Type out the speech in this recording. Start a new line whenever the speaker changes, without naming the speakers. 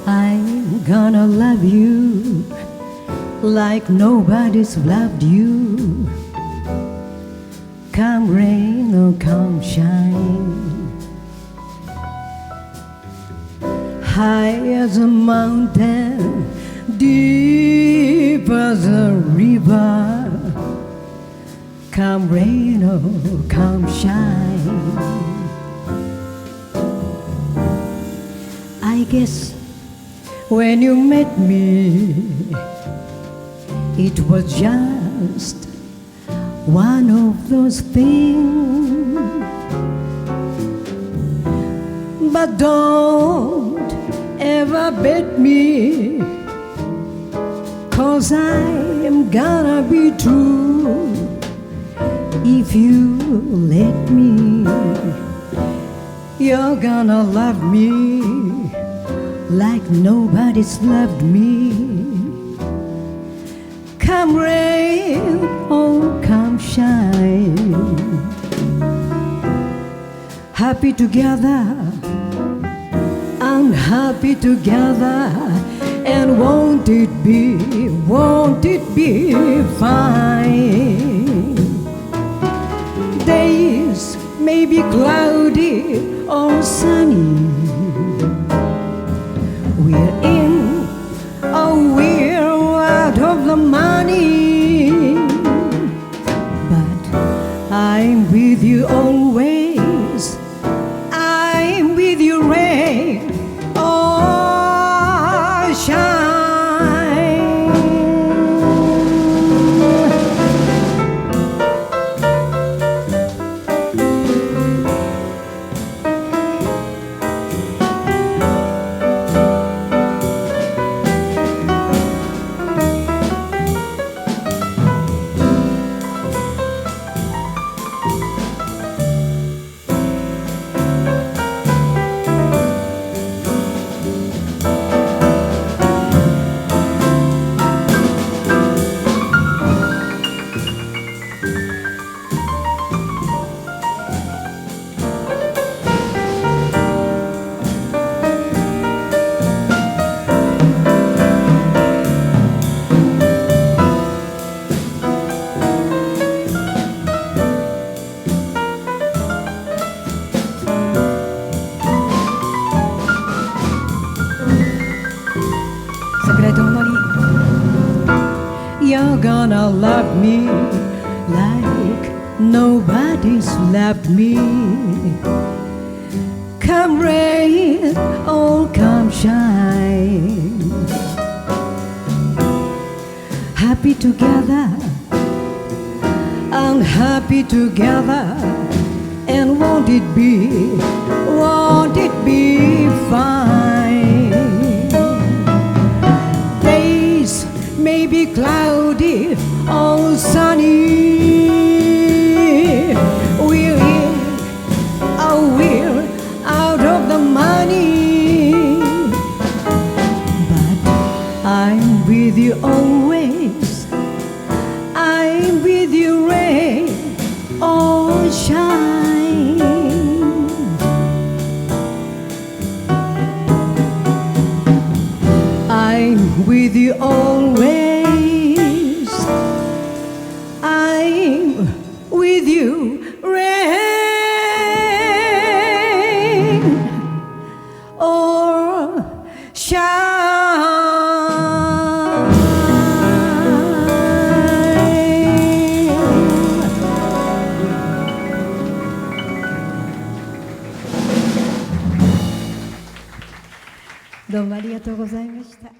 I'm gonna love you like nobody's loved you. Come rain or come shine, high as a mountain, deep as a river. Come rain or come shine. I guess when you met me, it was just one of those things. But don't ever bet me, 'cause I'm gonna be true. If you let me, you're gonna love me like nobody's loved me. Come rain or come shine, happy together, unhappy together, and won't it be fine? Days may be cloudy or sunny, we're in or we're out of the money, but I'm with you always. I'm with you rain or shine. You're gonna love me like nobody's loved me. Come rain or come shine, happy together, unhappy together, and won't it be fine? Days may be cloudy or sunny, we're in or we're out of the money, but I'm with you always. I'm with you rain or shine. I'm with you always. I'm with you, rain or shine.どうもありがとうございました。